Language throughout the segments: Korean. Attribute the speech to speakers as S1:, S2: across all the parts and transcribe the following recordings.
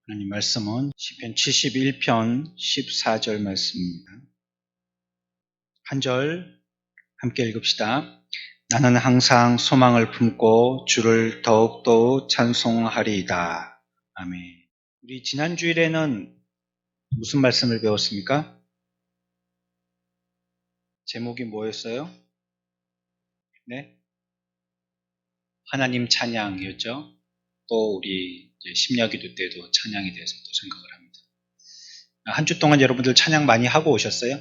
S1: 하나님 말씀은 시편 71편 14절 말씀입니다. 한 절 함께 읽읍시다. 나는 항상 소망을 품고 주를 더욱더 찬송하리이다. 아멘. 우리 지난 주일에는 무슨 말씀을 배웠습니까? 제목이 뭐였어요? 네? 하나님 찬양이었죠. 또 우리 심야기도 때도 찬양에 대해서 또 생각을 합니다. 한 주 동안 여러분들 찬양 많이 하고 오셨어요?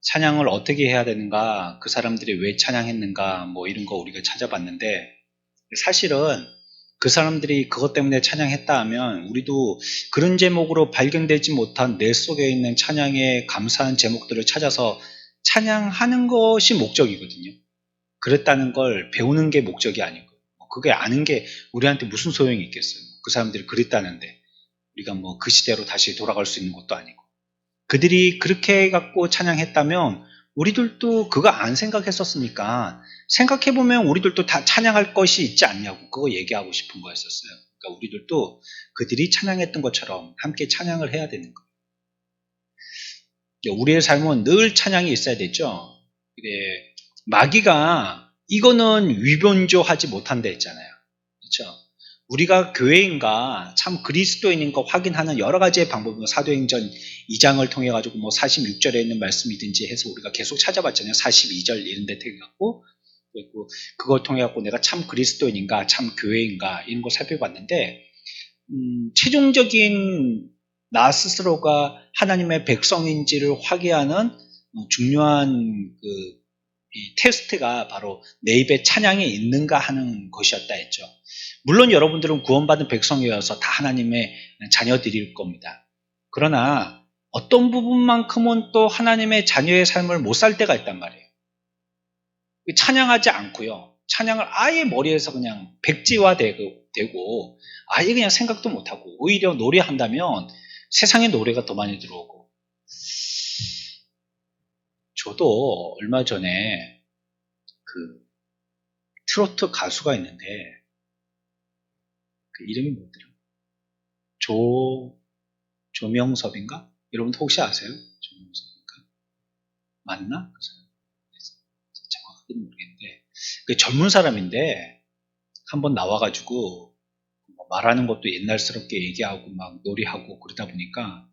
S1: 찬양을 어떻게 해야 되는가, 그 사람들이 왜 찬양했는가, 뭐 이런 거 우리가 찾아봤는데, 사실은 그 사람들이 그것 때문에 찬양했다 하면 우리도 그런 제목으로 발견되지 못한 내 속에 있는 찬양에 감사한 제목들을 찾아서 찬양하는 것이 목적이거든요. 그랬다는 걸 배우는 게 목적이 아니고, 그게 아는 게 우리한테 무슨 소용이 있겠어요. 그 사람들이 그랬다는데 우리가 뭐 그 시대로 다시 돌아갈 수 있는 것도 아니고. 그들이 그렇게 해갖고 찬양했다면 우리들도 그거 안 생각했었으니까 생각해보면 우리들도 다 찬양할 것이 있지 않냐고 그거 얘기하고 싶은 거였었어요. 그러니까 우리들도 그들이 찬양했던 것처럼 함께 찬양을 해야 되는 거예요. 우리의 삶은 늘 찬양이 있어야 되죠. 마귀가 이거는 위변조하지 못한다 했잖아요. 그렇죠? 우리가 교회인가 참 그리스도인인 거 확인하는 여러 가지의 방법은 사도행전 2장을 통해 가지고 뭐 46절에 있는 말씀이든지 해서 우리가 계속 찾아봤잖아요. 42절 이런 데 통해갖고 그리고 그걸 통해갖고 내가 참 그리스도인인가 참 교회인가 이런 거 살펴봤는데 최종적인 나 스스로가 하나님의 백성인지를 확인하는 중요한 이 테스트가 바로 내 입에 찬양이 있는가 하는 것이었다 했죠. 물론 여러분들은 구원받은 백성이어서 다 하나님의 자녀들일 겁니다. 그러나 어떤 부분만큼은 또 하나님의 자녀의 삶을 못 살 때가 있단 말이에요. 찬양하지 않고요. 찬양을 아예 머리에서 그냥 백지화되고 아예 그냥 생각도 못하고 오히려 노래한다면 세상에 노래가 더 많이 들어오고. 저도 얼마 전에 그 트로트 가수가 있는데 그 이름이 뭐더라? 조명섭인가? 여러분 혹시 아세요? 조명섭인가? 맞나? 그 사람. 정확하게는 모르겠는데 그 젊은 사람인데 한번 나와가지고 말하는 것도 옛날스럽게 얘기하고 막 놀이하고 그러다 보니까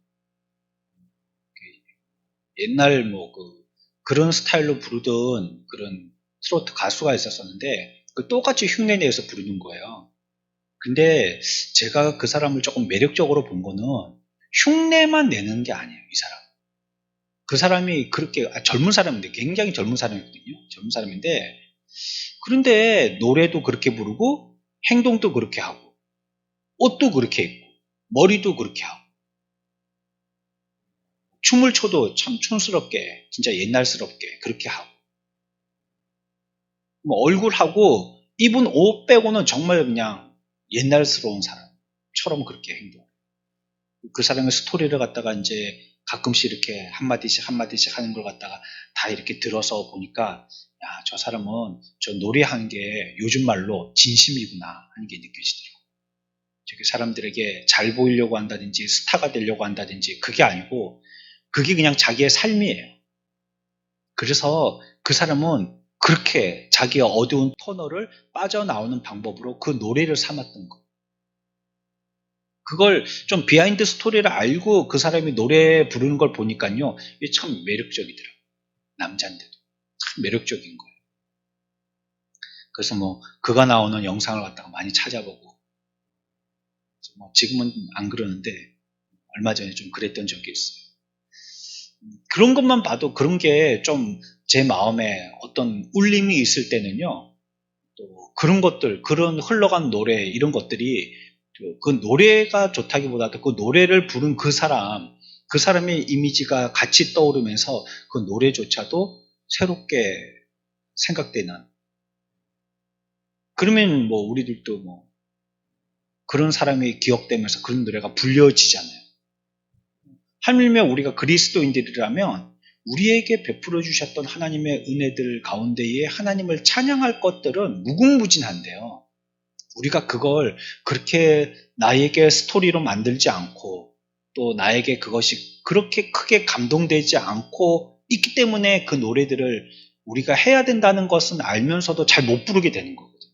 S1: 옛날 뭐 그런 스타일로 부르던 그런 트로트 가수가 있었었는데 그 똑같이 흉내 내서 부르는 거예요. 근데 제가 그 사람을 조금 매력적으로 본 거는 흉내만 내는 게 아니에요, 이 사람. 그 사람이 그렇게, 젊은 사람인데, 굉장히 젊은 사람이거든요. 젊은 사람인데, 그런데 노래도 그렇게 부르고, 행동도 그렇게 하고, 옷도 그렇게 입고, 머리도 그렇게 하고, 춤을 춰도 참 촌스럽게, 진짜 옛날스럽게 그렇게 하고, 뭐 얼굴하고 입은 옷 빼고는 정말 그냥 옛날스러운 사람처럼 그렇게 행동해요. 그 사람의 스토리를 갖다가 이제 가끔씩 이렇게 한마디씩 하는 걸 갖다가 다 이렇게 들어서 보니까 야, 저 사람은 저 노래하는 게 요즘 말로 진심이구나 하는 게 느껴지더라고요. 저게 사람들에게 잘 보이려고 한다든지 스타가 되려고 한다든지 그게 아니고 그게 그냥 자기의 삶이에요. 그래서 그 사람은 그렇게 자기의 어두운 터널을 빠져나오는 방법으로 그 노래를 삼았던 거예요. 그걸 좀 비하인드 스토리를 알고 그 사람이 노래 부르는 걸 보니까요, 이게 참 매력적이더라고요. 남자인데도. 참 매력적인 거예요. 그래서 뭐, 그가 나오는 영상을 갖다가 많이 찾아보고, 뭐 지금은 안 그러는데, 얼마 전에 좀 그랬던 적이 있어요. 그런 것만 봐도 그런 게 좀 제 마음에 어떤 울림이 있을 때는요, 또 그런 것들, 그런 흘러간 노래, 이런 것들이 그 노래가 좋다기보다도 그 노래를 부른 그 사람의 이미지가 같이 떠오르면서 그 노래조차도 새롭게 생각되는. 그러면 뭐 우리들도 뭐 그런 사람이 기억되면서 그런 노래가 불려지잖아요. 하물며 우리가 그리스도인들이라면 우리에게 베풀어 주셨던 하나님의 은혜들 가운데에 하나님을 찬양할 것들은 무궁무진한데요. 우리가 그걸 그렇게 나에게 스토리로 만들지 않고 또 나에게 그것이 그렇게 크게 감동되지 않고 있기 때문에 그 노래들을 우리가 해야 된다는 것은 알면서도 잘 못 부르게 되는 거거든요.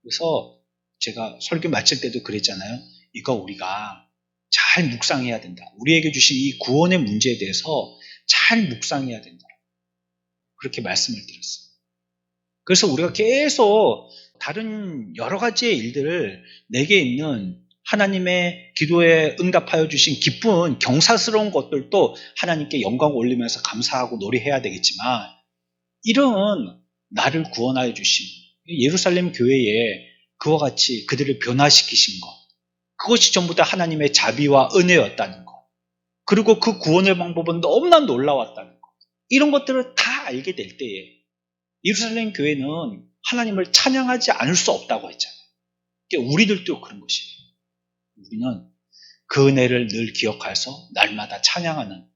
S1: 그래서 제가 설교 마칠 때도 그랬잖아요. 이거 우리가 잘 묵상해야 된다. 우리에게 주신 이 구원의 문제에 대해서 잘 묵상해야 된다. 그렇게 말씀을 드렸어요. 그래서 우리가 계속 다른 여러 가지의 일들을 내게 있는 하나님의 기도에 응답하여 주신 기쁜 경사스러운 것들도 하나님께 영광 올리면서 감사하고 노래해야 되겠지만 이런 나를 구원하여 주신 예루살렘 교회에 그와 같이 그들을 변화시키신 것 그것이 전부 다 하나님의 자비와 은혜였다는 것 그리고 그 구원의 방법은 너무나 놀라웠다는 것 이런 것들을 다 알게 될 때에 예루살렘 교회는 하나님을 찬양하지 않을 수 없다고 했잖아요. 그러니까 우리들도 그런 것이에요. 우리는 그 은혜를 늘 기억해서 날마다 찬양하는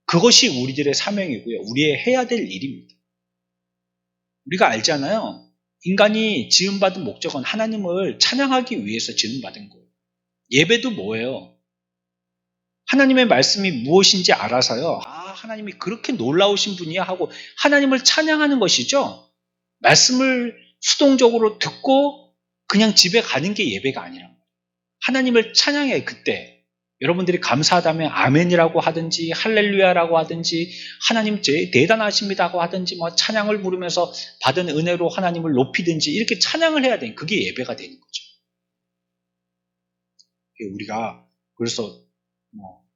S1: 그것이 우리들의 사명이고요. 우리의 해야 될 일입니다. 우리가 알잖아요. 인간이 지음받은 목적은 하나님을 찬양하기 위해서 지음받은 거예요. 예배도 뭐예요? 하나님의 말씀이 무엇인지 알아서요. 하나님이 그렇게 놀라우신 분이야 하고 하나님을 찬양하는 것이죠. 말씀을 수동적으로 듣고 그냥 집에 가는 게 예배가 아니란 말이에요. 하나님을 찬양해 그때. 여러분들이 감사하다면 아멘이라고 하든지 할렐루야라고 하든지 하나님 대단하십니다고 하든지 뭐 찬양을 부르면서 받은 은혜로 하나님을 높이든지 이렇게 찬양을 해야 되는 그게 예배가 되는 거죠. 우리가 그래서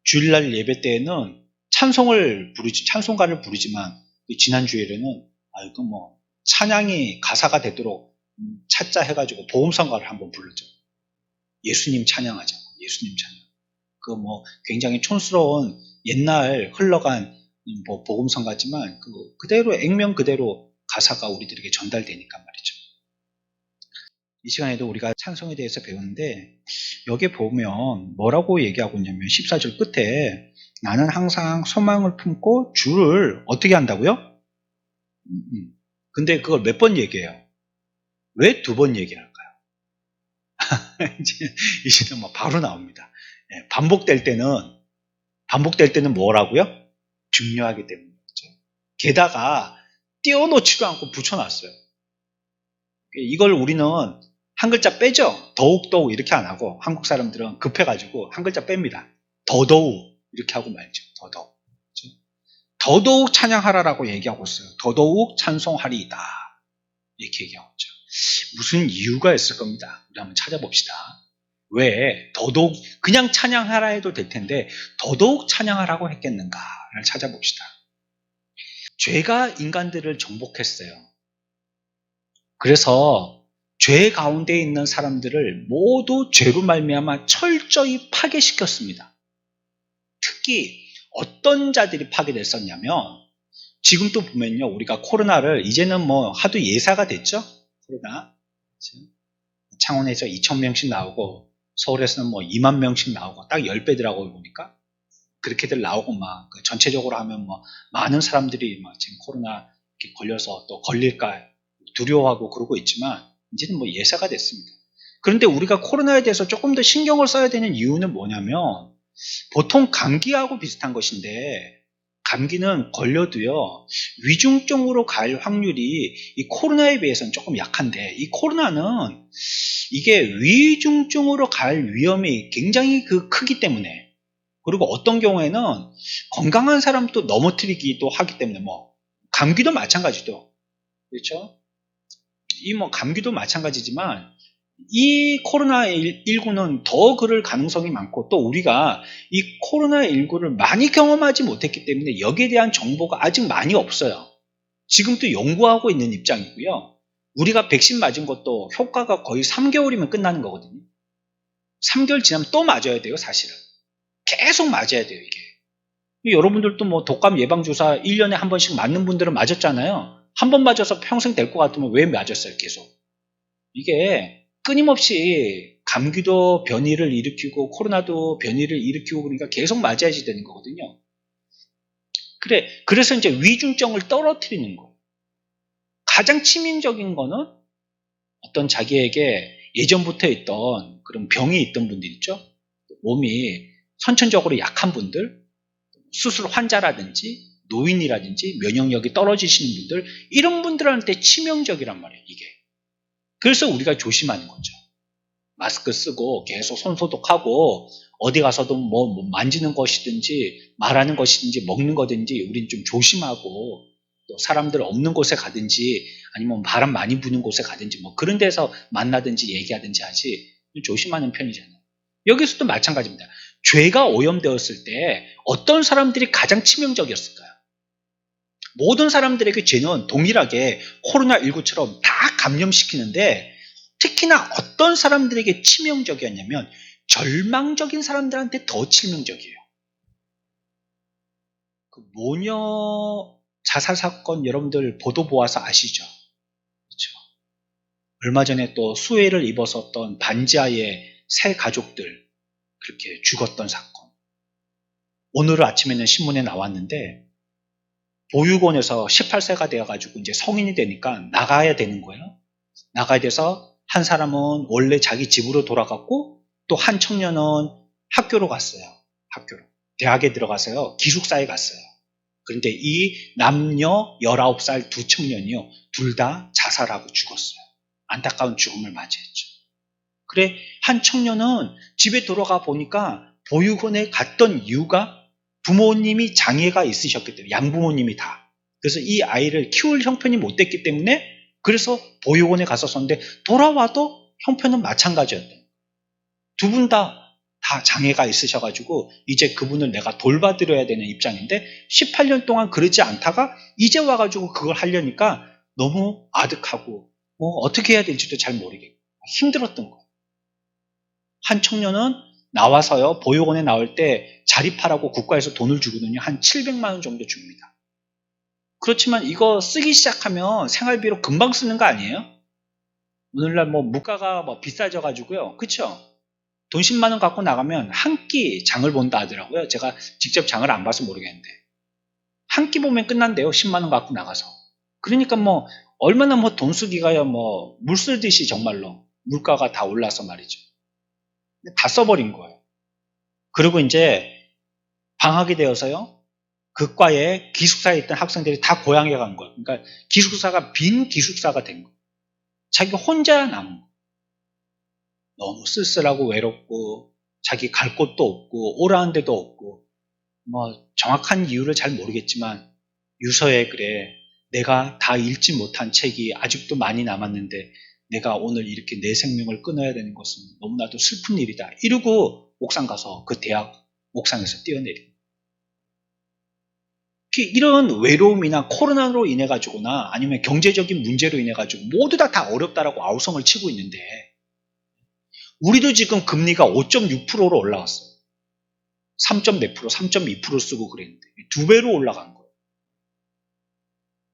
S1: 주일날 예배 때에는 찬송가를 부르지만 지난 주일에는 이거 찬양이 가사가 되도록 찾자 해가지고 복음성가를 한번 불렀죠. 예수님 찬양하자고 예수님 찬양. 굉장히 촌스러운 옛날 흘러간 복음성가지만 그대로 액면 그대로 가사가 우리들에게 전달되니까 말이죠. 이 시간에도 우리가 찬송에 대해서 배우는데 여기에 보면 뭐라고 얘기하고 있냐면 14절 끝에 나는 항상 소망을 품고 주를 어떻게 한다고요? 근데 그걸 몇 번 얘기해요? 왜 2번 얘기할까요? 이제는 바로 나옵니다. 반복될 때는 뭐라고요? 중요하기 때문이죠. 게다가 띄워놓지도 않고 붙여놨어요. 이걸 우리는 한 글자 빼죠. 더욱더욱 이렇게 안 하고 한국 사람들은 급해가지고 한 글자 뺍니다. 더더욱 이렇게 하고 말죠. 더더욱. 그렇죠? 더더욱 찬양하라라고 얘기하고 있어요. 더더욱 찬송하리이다. 이렇게 얘기하고 있죠. 무슨 이유가 있을 겁니다. 우리 한번 찾아봅시다. 왜 더더욱 그냥 찬양하라 해도 될 텐데 더더욱 찬양하라고 했겠는가를 찾아봅시다. 죄가 인간들을 정복했어요. 그래서 죄 가운데 있는 사람들을 모두 죄로 말미암아 철저히 파괴시켰습니다. 특히 어떤 자들이 파괴됐었냐면 지금도 보면요. 우리가 코로나를 이제는 하도 예사가 됐죠. 코로나. 창원에서 2,000명씩 나오고 서울에서는 2만 명씩 나오고 딱 10배더라고요 보니까. 그렇게들 나오고 전체적으로 하면 많은 사람들이 지금 코로나 이렇게 걸려서 또 걸릴까 두려워하고 그러고 있지만 이제는 예사가 됐습니다. 그런데 우리가 코로나에 대해서 조금 더 신경을 써야 되는 이유는 뭐냐면 보통 감기하고 비슷한 것인데 감기는 걸려도요 위중증으로 갈 확률이 이 코로나에 비해서는 조금 약한데 이 코로나는 이게 위중증으로 갈 위험이 굉장히 크기 때문에 그리고 어떤 경우에는 건강한 사람도 넘어뜨리기도 하기 때문에 감기도 마찬가지죠. 그렇죠? 감기도 마찬가지지만 이 코로나19는 더 그럴 가능성이 많고 또 우리가 이 코로나19를 많이 경험하지 못했기 때문에 여기에 대한 정보가 아직 많이 없어요. 지금도 연구하고 있는 입장이고요. 우리가 백신 맞은 것도 효과가 거의 3개월이면 끝나는 거거든요. 3개월 지나면 또 맞아야 돼요, 사실은. 계속 맞아야 돼요, 이게. 여러분들도 독감 예방주사 1년에 한 번씩 맞는 분들은 맞았잖아요. 한 번 맞아서 평생 될 것 같으면 왜 맞았어요, 계속? 이게 끊임없이 감기도 변이를 일으키고 코로나도 변이를 일으키고 그러니까 계속 맞아야지 되는 거거든요. 그래서 이제 위중증을 떨어뜨리는 거예요. 가장 치명적인 거는 어떤 자기에게 예전부터 있던 그런 병이 있던 분들 있죠. 몸이 선천적으로 약한 분들, 수술 환자라든지 노인이라든지 면역력이 떨어지시는 분들, 이런 분들한테 치명적이란 말이에요, 이게. 그래서 우리가 조심하는 거죠. 마스크 쓰고 계속 손 소독하고 어디 가서도 뭐 만지는 것이든지 말하는 것이든지 먹는 거든지 우린 좀 조심하고, 또 사람들 없는 곳에 가든지 아니면 바람 많이 부는 곳에 가든지 뭐 그런 데서 만나든지 얘기하든지 하지, 조심하는 편이잖아요. 여기서도 마찬가지입니다. 죄가 오염되었을 때 어떤 사람들이 가장 치명적이었을까요? 모든 사람들에게 죄는 동일하게 코로나19처럼 다 감염시키는데, 특히나 어떤 사람들에게 치명적이었냐면 절망적인 사람들한테 더 치명적이에요. 그 모녀 자살 사건 여러분들 보도 보아서 아시죠? 그렇죠? 얼마 전에 또 수해를 입었었던 반지하의 세 가족들 그렇게 죽었던 사건. 오늘 아침에는 신문에 나왔는데 보육원에서 18세가 되어가지고 이제 성인이 되니까 나가야 되는 거예요. 나가야 돼서 한 사람은 원래 자기 집으로 돌아갔고 또 한 청년은 학교로 갔어요. 학교로. 대학에 들어가서요. 기숙사에 갔어요. 그런데 이 남녀 19살 두 청년이요. 둘 다 자살하고 죽었어요. 안타까운 죽음을 맞이했죠. 그래, 한 청년은 집에 돌아가 보니까 보육원에 갔던 이유가 부모님이 장애가 있으셨기 때문에, 양부모님이 다. 그래서 이 아이를 키울 형편이 못 됐기 때문에 그래서 보육원에 갔었는데 돌아와도 형편은 마찬가지였다. 두 분 다 장애가 있으셔가지고 이제 그분을 내가 돌봐드려야 되는 입장인데 18년 동안 그러지 않다가 이제 와가지고 그걸 하려니까 너무 아득하고 뭐 어떻게 해야 될지도 잘 모르겠고 힘들었던 거예요. 한 청년은 나와서요, 보육원에 나올 때 자립하라고 국가에서 돈을 주거든요. 한 700만 원 정도 줍니다. 그렇지만 이거 쓰기 시작하면 생활비로 금방 쓰는 거 아니에요? 오늘날 뭐 물가가 뭐 비싸져가지고요. 그쵸? 돈 10만 원 갖고 나가면 한 끼 장을 본다 하더라고요. 제가 직접 장을 안 봐서 모르겠는데. 한 끼 보면 끝난대요. 10만 원 갖고 나가서. 그러니까 뭐 얼마나 뭐 돈 쓰기가요. 뭐 물 쓰듯이 정말로 물가가 다 올라서 말이죠. 다 써버린 거예요. 그리고 이제 방학이 되어서요. 그 과에 기숙사에 있던 학생들이 다 고향에 간 거예요. 그러니까 기숙사가 빈 기숙사가 된 거예요. 자기 혼자 남은 거예요. 너무 쓸쓸하고 외롭고 자기 갈 곳도 없고 오라는 데도 없고 뭐 정확한 이유를 잘 모르겠지만 유서에 그래, 내가 다 읽지 못한 책이 아직도 많이 남았는데 내가 오늘 이렇게 내 생명을 끊어야 되는 것은 너무나도 슬픈 일이다. 이러고 옥상 가서 그 대학 옥상에서 뛰어내린. 이런 외로움이나 코로나로 인해 가지고나 아니면 경제적인 문제로 인해 가지고 모두 다 어렵다라고 아우성을 치고 있는데 우리도 지금 금리가 5.6%로 올라왔어요. 3. 몇 프로, 3.2% 쓰고 그랬는데 2배로 올라간 거예요.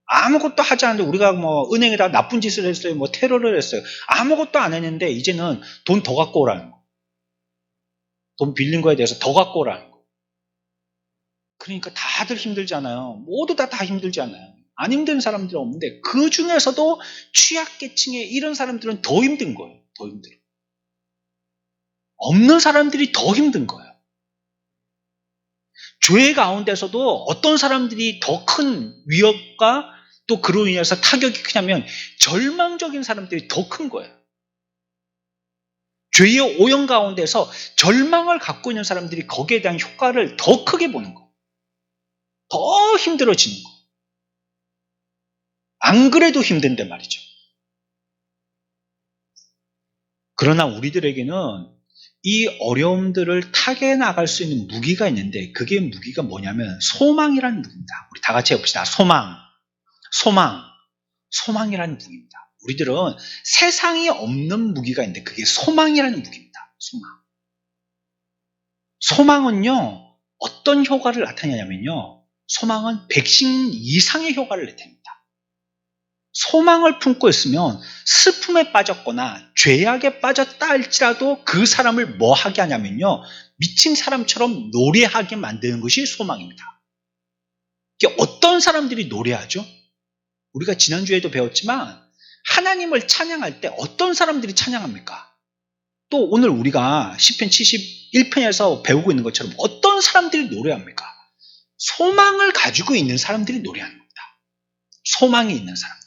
S1: 아무것도 하지 않는데 우리가 뭐 은행에다 나쁜 짓을 했어요. 뭐 테러를 했어요. 아무것도 안 했는데 이제는 돈 더 갖고 오라는 거. 돈 빌린 거에 대해서 더 갖고 오라는 거. 그러니까 다들 힘들잖아요. 모두 다 힘들잖아요. 안 힘든 사람들은 없는데 그 중에서도 취약계층의 이런 사람들은 더 힘든 거예요. 더 힘들어. 없는 사람들이 더 힘든 거예요. 죄 가운데서도 어떤 사람들이 더 큰 위협과 또 그로 인해서 타격이 크냐면 절망적인 사람들이 더 큰 거예요. 죄의 오염 가운데서 절망을 갖고 있는 사람들이 거기에 대한 효과를 더 크게 보는 거예요. 더 힘들어지는 거예요. 안 그래도 힘든데 말이죠. 그러나 우리들에게는 이 어려움들을 타개 나갈 수 있는 무기가 있는데 그게 무기가 뭐냐면 소망이라는 무기입니다. 우리 다 같이 해봅시다. 소망이라는 무기입니다. 우리들은 세상에 없는 무기가 있는데 그게 소망이라는 무기입니다. 소망은요 어떤 효과를 나타내냐면요, 소망은 백신 이상의 효과를 나타냅니다. 소망을 품고 있으면 슬픔에 빠졌거나 죄악에 빠졌다 할지라도 그 사람을 뭐 하게 하냐면요, 미친 사람처럼 노래하게 만드는 것이 소망입니다. 이게 어떤 사람들이 노래하죠? 우리가 지난주에도 배웠지만 하나님을 찬양할 때 어떤 사람들이 찬양합니까? 또 오늘 우리가 시편 71편에서 배우고 있는 것처럼 어떤 사람들이 노래합니까? 소망을 가지고 있는 사람들이 노래하는 겁니다. 소망이 있는 사람들.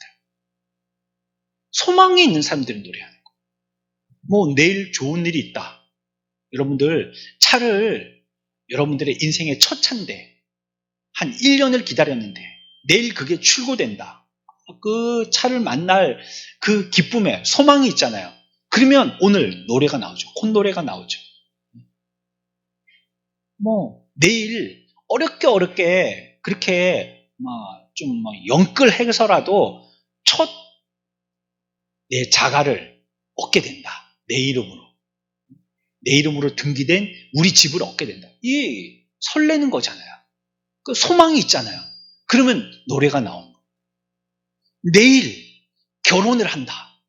S1: 소망이 있는 사람들이 노래하는 거예요. 뭐 내일 좋은 일이 있다. 여러분들 차를 여러분들의 인생의 첫 차인데 한 1년을 기다렸는데 내일 그게 출고된다. 그 차를 만날 그 기쁨에 소망이 있잖아요. 그러면 오늘 노래가 나오죠. 콧노래가 나오죠. 뭐 내일 어렵게 그렇게 좀 영끌해서라도 첫 내 자가를 얻게 된다. 내 이름으로 등기된 우리 집을 얻게 된다. 이 설레는 거잖아요. 그 소망이 있잖아요. 그러면 노래가 나오는 거예요. 내일 결혼을 한다.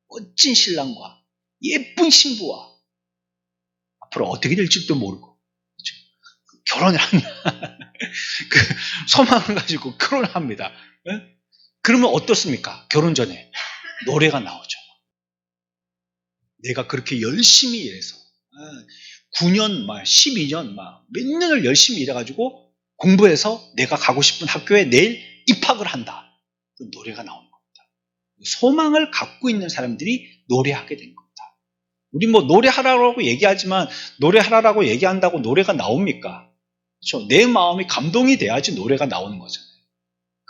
S1: 멋진 신랑과 예쁜 신부와 앞으로 어떻게 될지도 모르고 그렇죠? 결혼을 한다. 그 소망을 가지고 결혼을 합니다. 네? 그러면 어떻습니까? 결혼 전에 노래가 나오죠. 내가 그렇게 열심히 일해서 9년, 12년, 몇 년을 열심히 일해가지고 공부해서 내가 가고 싶은 학교에 내일 입학을 한다. 그 노래가 나오는 겁니다. 소망을 갖고 있는 사람들이 노래하게 된 겁니다. 우리 뭐 노래하라고 얘기하지만 노래하라고 얘기한다고 노래가 나옵니까? 그렇죠? 내 마음이 감동이 돼야지 노래가 나오는 거잖아요.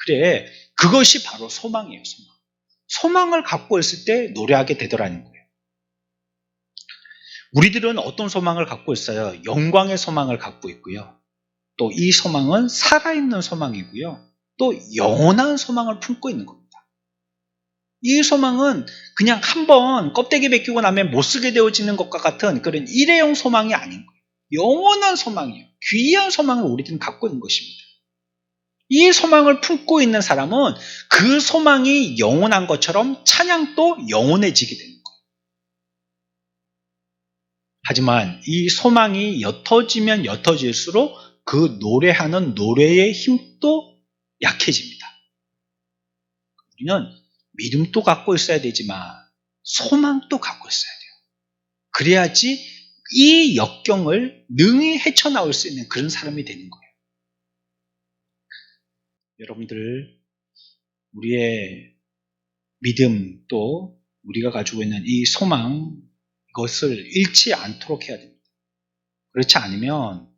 S1: 그래, 그것이 바로 소망이에요. 소망을 갖고 있을 때 노래하게 되더라는 거예요. 우리들은 어떤 소망을 갖고 있어요? 영광의 소망을 갖고 있고요. 또 이 소망은 살아있는 소망이고요. 또 영원한 소망을 품고 있는 겁니다. 이 소망은 그냥 한번 껍데기 벗기고 나면 못 쓰게 되어지는 것과 같은 그런 일회용 소망이 아닌 거예요. 영원한 소망이에요. 귀한 소망을 우리들은 갖고 있는 것입니다. 이 소망을 품고 있는 사람은 그 소망이 영원한 것처럼 찬양도 영원해지게 되는 거예요. 하지만 이 소망이 옅어지면 옅어질수록 그 노래하는 노래의 힘도 약해집니다. 우리는 믿음도 갖고 있어야 되지만 소망도 갖고 있어야 돼요. 그래야지 이 역경을 능히 헤쳐나올 수 있는 그런 사람이 되는 거예요. 여러분들, 우리의 믿음 또 우리가 가지고 있는 이 소망, 이것을 잃지 않도록 해야 됩니다. 그렇지 않으면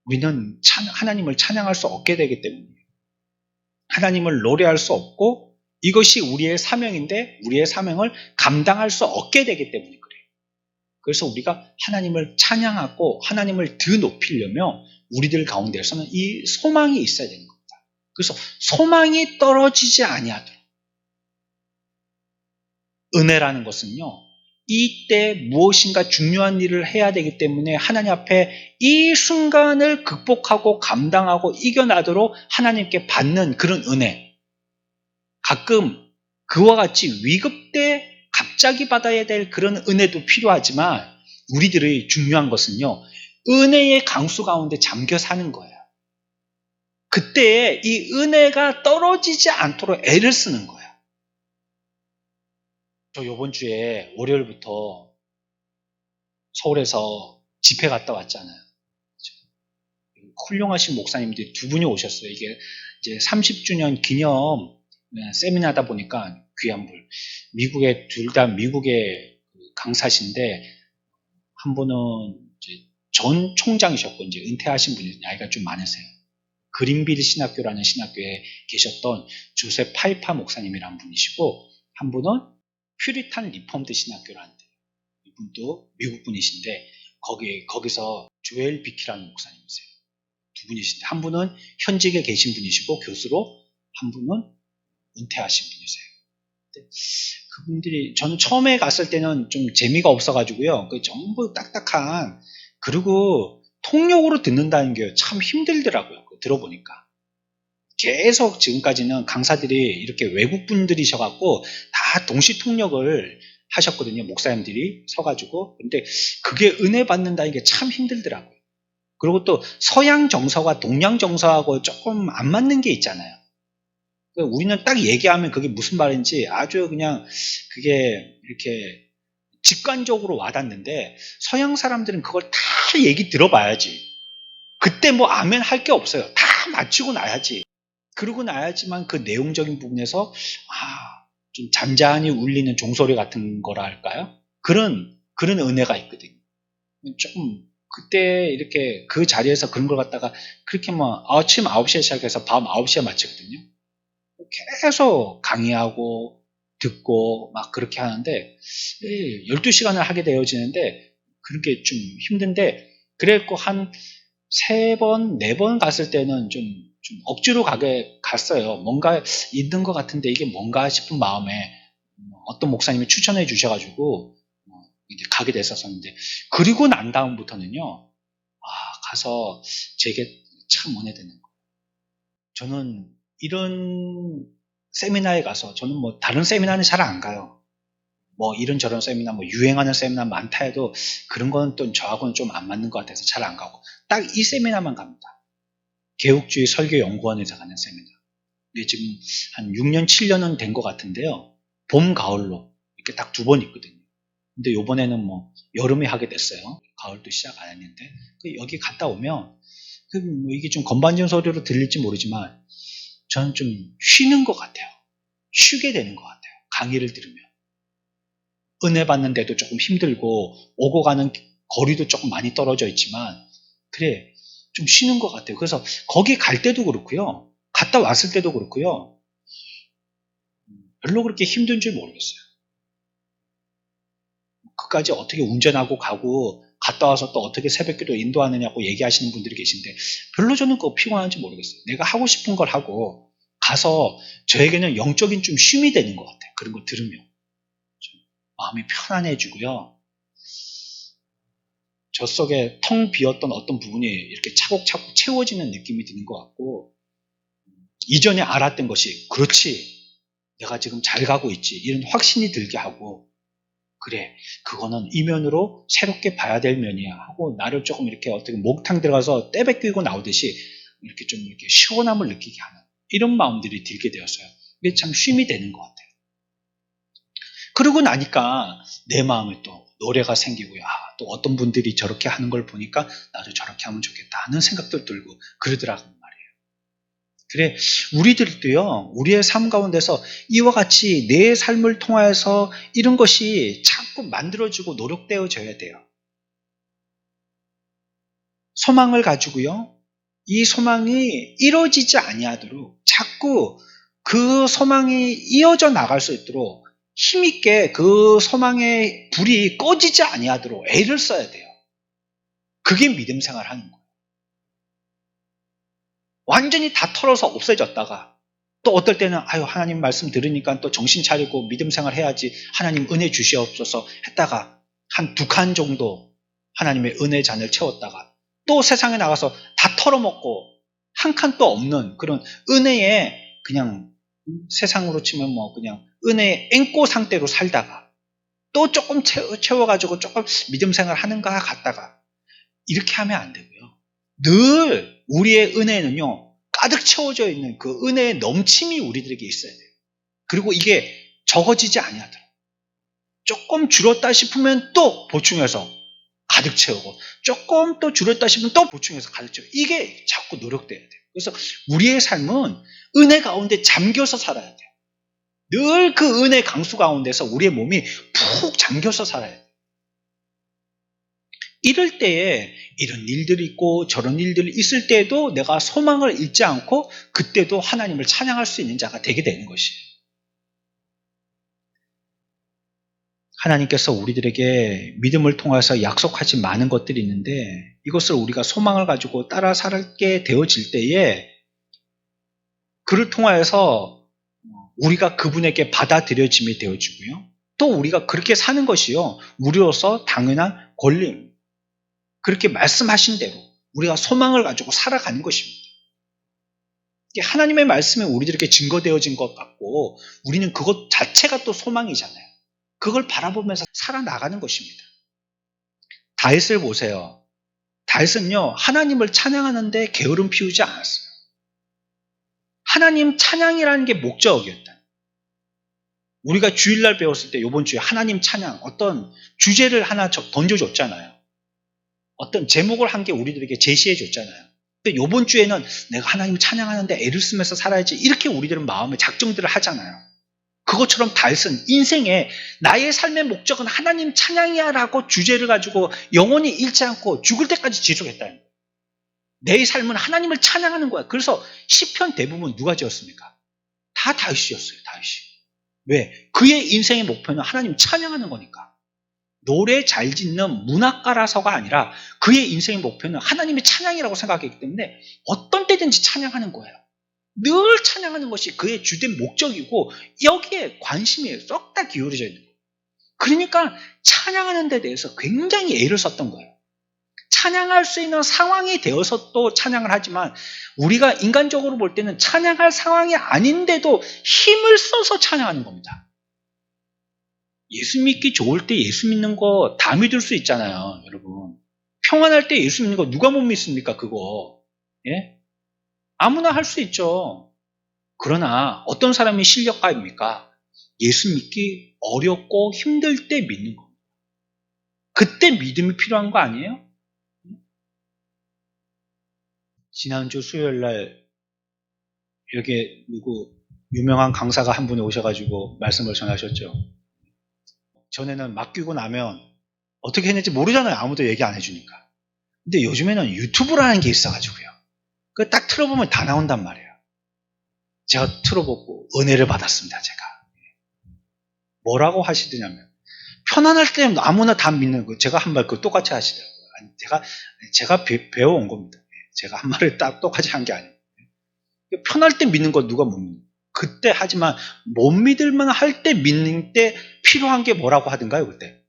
S1: 우리는 하나님을 찬양할 수 없게 되기 때문이에요. 하나님을 노래할 수 없고 이것이 우리의 사명인데 우리의 사명을 감당할 수 없게 되기 때문에 그래요. 그래서 우리가 하나님을 찬양하고 하나님을 더 높이려면 우리들 가운데서는 이 소망이 있어야 되는 겁니다. 그래서 소망이 떨어지지 아니하도록. 은혜라는 것은요, 이때 무엇인가 중요한 일을 해야 되기 때문에 하나님 앞에 이 순간을 극복하고 감당하고 이겨나도록 하나님께 받는 그런 은혜. 가끔 그와 같이 위급 때 갑자기 받아야 될 그런 은혜도 필요하지만 우리들의 중요한 것은요, 은혜의 강수 가운데 잠겨 사는 거예요. 그때 이 은혜가 떨어지지 않도록 애를 쓰는 거예요. 저 이번 주에 월요일부터 서울에서 집회 갔다 왔잖아요. 훌륭하신 목사님들이 두 분이 오셨어요. 이게 이제 30주년 기념 세미나다 보니까 귀한 분. 미국에 둘 다 미국의 강사신데 한 분은 이제 전 총장이셨고 이제 은퇴하신 분이 나이가 좀 많으세요. 그린빌 신학교라는 신학교에 계셨던 조셉 파이파 목사님이라는 분이시고 한 분은 퓨리탄 리폼드 신학교라는 이분도 미국 분이신데 거기서 조엘 비키라는 목사님이세요. 두 분이신데 한 분은 현직에 계신 분이시고 교수로 한 분은 은퇴하신 분이세요. 그분들이 저는 처음에 갔을 때는 좀 재미가 없어가지고요. 전부 딱딱한 그리고 통역으로 듣는다는 게 참 힘들더라고요. 들어보니까. 계속 지금까지는 강사들이 이렇게 외국 분들이셔갖고 다 동시 통역을 하셨거든요. 목사님들이 서가지고. 근데 그게 은혜 받는다는 게 참 힘들더라고요. 그리고 또 서양 정서가 동양 정서하고 조금 안 맞는 게 있잖아요. 우리는 딱 얘기하면 그게 무슨 말인지 아주 그냥 그게 이렇게 직관적으로 와닿는데 서양 사람들은 그걸 다 얘기 들어봐야지. 그때 뭐 아멘 할 게 없어요. 다 맞추고 나야지. 그러고 나야지만 그 내용적인 부분에서 좀 잔잔히 울리는 종소리 같은 거라 할까요? 그런 은혜가 있거든요. 조금 그때 이렇게 그 자리에서 그런 걸 갖다가 그렇게 뭐 아침 9시에 시작해서 밤 9시에 마치거든요. 계속 강의하고 듣고 막 그렇게 하는데 12시간을 하게 되어지는데 그렇게 좀 힘든데 그랬고 한 3번, 4번 갔을 때는 좀 억지로 갔어요. 뭔가 있는 것 같은데 이게 뭔가 싶은 마음에 어떤 목사님이 추천해 주셔가지고 이제 가게 됐었는데 그리고 난 다음부터는요. 가서 제게 참 은혜되는 거예요. 저는 이런 세미나에 가서 저는 뭐 다른 세미나는 잘 안 가요. 뭐 이런저런 세미나 뭐 유행하는 세미나 많다 해도 그런 건 또 저하고는 좀 안 맞는 것 같아서 잘 안 가고 딱 이 세미나만 갑니다. 개국주의 설교연구원에서 가는 세미나. 이게 지금 한 6년, 7년은 된 것 같은데요. 봄, 가을로 이렇게 딱 2번 있거든요. 근데 요번에는 뭐 여름에 하게 됐어요. 가을도 시작 안 했는데 여기 갔다 오면 뭐 이게 좀 건반전 소리로 들릴지 모르지만 저는 좀 쉬는 것 같아요. 쉬게 되는 것 같아요. 강의를 들으면. 은혜 받는데도 조금 힘들고 오고 가는 거리도 조금 많이 떨어져 있지만 그래 좀 쉬는 것 같아요. 그래서 거기 갈 때도 그렇고요. 갔다 왔을 때도 그렇고요. 별로 그렇게 힘든 줄 모르겠어요. 그까지 어떻게 운전하고 가고 갔다 와서 또 어떻게 새벽기도 인도하느냐고 얘기하시는 분들이 계신데 별로 저는 그거 피곤한지 모르겠어요. 내가 하고 싶은 걸 하고 가서 저에게는 영적인 좀 쉼이 되는 것 같아요. 그런 거 들으면. 좀 마음이 편안해지고요. 저 속에 텅 비었던 어떤 부분이 이렇게 차곡차곡 채워지는 느낌이 드는 것 같고 이전에 알았던 것이 그렇지 내가 지금 잘 가고 있지 이런 확신이 들게 하고 그래 그거는 이면으로 새롭게 봐야 될 면이야 하고 나를 조금 이렇게 어떻게 목탕 들어가서 떼베끼고 나오듯이 이렇게 좀 이렇게 시원함을 느끼게 하는 이런 마음들이 들게 되었어요. 이게 참 쉼이 되는 것 같아요. 그러고 나니까 내 마음에 또 노래가 생기고요. 또 어떤 분들이 저렇게 하는 걸 보니까 나도 저렇게 하면 좋겠다 하는 생각도 들고 그러더라고요. 그래, 우리들도요, 우리의 삶 가운데서 이와 같이 내 삶을 통하여서 이런 것이 자꾸 만들어지고 노력되어져야 돼요. 소망을 가지고요, 이 소망이 이루어지지 아니하도록 자꾸 그 소망이 이어져 나갈 수 있도록 힘있게 그 소망의 불이 꺼지지 아니하도록 애를 써야 돼요. 그게 믿음 생활 하는 거예요. 완전히 다 털어서 없어졌다가 또 어떨 때는 하나님 말씀 들으니까 또 정신 차리고 믿음 생활 해야지 하나님 은혜 주시옵소서 했다가 한 2칸 정도 하나님의 은혜 잔을 채웠다가 또 세상에 나가서 다 털어먹고 한 칸도 없는 그런 은혜의 그냥 세상으로 치면 뭐 그냥 은혜의 앵꼬 상태로 살다가 또 조금 채워가지고 조금 믿음 생활 하는가 갔다가 이렇게 하면 안 되고요. 늘 우리의 은혜는요, 가득 채워져 있는 그 은혜의 넘침이 우리들에게 있어야 돼요. 그리고 이게 적어지지 아니하더라고요. 조금 줄었다 싶으면 또 보충해서 가득 채우고, 조금 또 줄었다 싶으면 또 보충해서 가득 채우고, 이게 자꾸 노력돼야 돼요. 그래서 우리의 삶은 은혜 가운데 잠겨서 살아야 돼요. 늘 그 은혜 강수 가운데서 우리의 몸이 푹 잠겨서 살아야 돼요. 이럴 때에 이런 일들이 있고 저런 일들이 있을 때에도 내가 소망을 잃지 않고 그때도 하나님을 찬양할 수 있는 자가 되게 되는 것이에요. 하나님께서 우리들에게 믿음을 통해서 약속하신 많은 것들이 있는데 이것을 우리가 소망을 가지고 따라 살게 되어질 때에 그를 통하여서 우리가 그분에게 받아들여짐이 되어지고요. 또 우리가 그렇게 사는 것이요. 우리로서 당연한 권리입니다. 그렇게 말씀하신 대로 우리가 소망을 가지고 살아가는 것입니다. 하나님의 말씀이 우리들에게 증거되어진 것 같고 우리는 그것 자체가 또 소망이잖아요. 그걸 바라보면서 살아나가는 것입니다. 다윗을 보세요. 다윗은요 하나님을 찬양하는데 게으름 피우지 않았어요. 하나님 찬양이라는 게 목적이었다. 우리가 주일날 배웠을 때 이번 주에 하나님 찬양 어떤 주제를 하나 던져줬잖아요. 어떤 제목을 한 게 우리들에게 제시해줬잖아요. 근데 이번 주에는 내가 하나님 찬양하는데 애를 쓰면서 살아야지 이렇게 우리들은 마음의 작정들을 하잖아요. 그것처럼 다윗은 인생에 나의 삶의 목적은 하나님 찬양이야 라고 주제를 가지고 영원히 잃지 않고 죽을 때까지 지속했다는 거예요. 내 삶은 하나님을 찬양하는 거야. 그래서 시편 대부분 누가 지었습니까? 다 다윗이었어요. 다윗이. 왜? 그의 인생의 목표는 하나님 찬양하는 거니까. 노래 잘 짓는 문학가라서가 아니라 그의 인생의 목표는 하나님의 찬양이라고 생각했기 때문에 어떤 때든지 찬양하는 거예요. 늘 찬양하는 것이 그의 주된 목적이고 여기에 관심이 쏙 다 기울어져 있는 거예요. 그러니까 찬양하는 데 대해서 굉장히 애를 썼던 거예요. 찬양할 수 있는 상황이 되어서 또 찬양을 하지만 우리가 인간적으로 볼 때는 찬양할 상황이 아닌데도 힘을 써서 찬양하는 겁니다. 예수 믿기 좋을 때 예수 믿는 거 다 믿을 수 있잖아요, 여러분. 평안할 때 예수 믿는 거 누가 못 믿습니까, 그거? 예? 아무나 할 수 있죠. 그러나 어떤 사람이 실력가입니까? 예수 믿기 어렵고 힘들 때 믿는 겁니다. 그때 믿음이 필요한 거 아니에요? 지난주 수요일날 여기 누구 유명한 강사가 한 분이 오셔가지고 말씀을 전하셨죠. 전에는 맡기고 나면 어떻게 했는지 모르잖아요. 아무도 얘기 안 해주니까. 근데 요즘에는 유튜브라는 게 있어가지고요. 그 딱 틀어보면 다 나온단 말이에요. 제가 틀어보고 은혜를 받았습니다. 제가. 뭐라고 하시더냐면 편안할 때 아무나 다 믿는 거. 제가 한 말 그거 똑같이 하시더라고요. 제가 배워온 겁니다. 제가 한 말을 딱 똑같이 한 게 아니에요. 편할 때 믿는 거 누가 못 믿는 거예요. 그때 하지만 못 믿을만 할 때 믿는 때 필요한 게 뭐라고 하던가요? 그때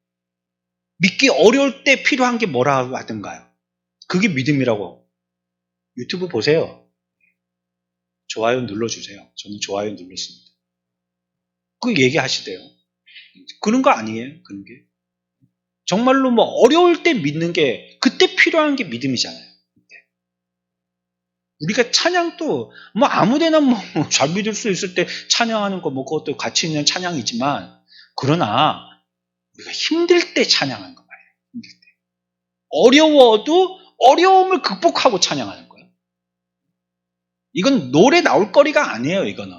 S1: 믿기 어려울 때 필요한 게 뭐라고 하던가요? 그게 믿음이라고. 유튜브 보세요. 좋아요 눌러주세요. 저는 좋아요 눌렀습니다. 그 얘기하시대요. 그런 거 아니에요? 그런 게 정말로 뭐 어려울 때 믿는 게 그때 필요한 게 믿음이잖아요. 우리가 찬양도 뭐 아무데나 뭐 잘 믿을 수 있을 때 찬양하는 거 뭐 그것도 가치 있는 찬양이지만 그러나 우리가 힘들 때 찬양하는 거 말이에요. 힘들 때. 어려워도 어려움을 극복하고 찬양하는 거예요. 이건 노래 나올 거리가 아니에요. 이거는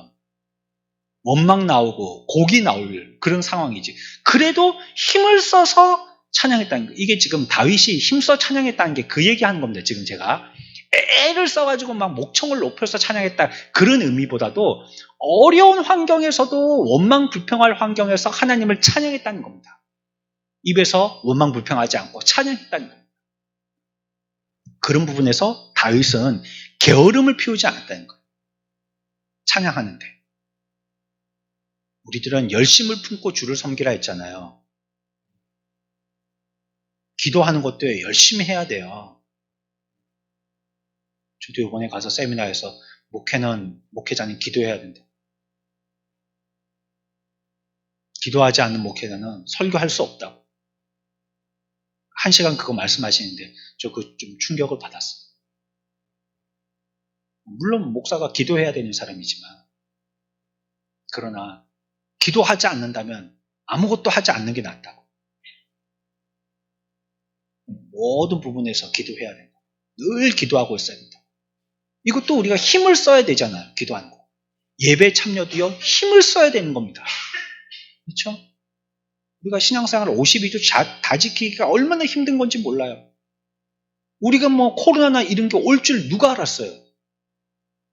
S1: 원망 나오고 곡이 나올 그런 상황이지. 그래도 힘을 써서 찬양했다는 거. 이게 지금 다윗이 힘써 찬양했다는 게 그 얘기하는 겁니다. 지금 제가 애를 써가지고 막 목청을 높여서 찬양했다 그런 의미보다도 어려운 환경에서도 원망 불평할 환경에서 하나님을 찬양했다는 겁니다. 입에서 원망 불평하지 않고 찬양했다는 겁니다. 그런 부분에서 다윗은 게으름을 피우지 않았다는 거예요. 찬양하는데 우리들은 열심을 품고 주를 섬기라 했잖아요. 기도하는 것도 열심히 해야 돼요. 저도 이번에 가서 세미나에서 목회자는 기도해야 된다. 기도하지 않는 목회자는 설교할 수 없다고. 1시간 그거 말씀하시는데 저 그 좀 충격을 받았어요. 물론 목사가 기도해야 되는 사람이지만 그러나 기도하지 않는다면 아무것도 하지 않는 게 낫다고. 모든 부분에서 기도해야 된다. 늘 기도하고 있어야 된다. 이것도 우리가 힘을 써야 되잖아요. 기도하는 거. 예배 참여도요. 힘을 써야 되는 겁니다. 그렇죠? 우리가 신앙생활 52주 다 지키기가 얼마나 힘든 건지 몰라요. 우리가 뭐 코로나나 이런 게 올 줄 누가 알았어요?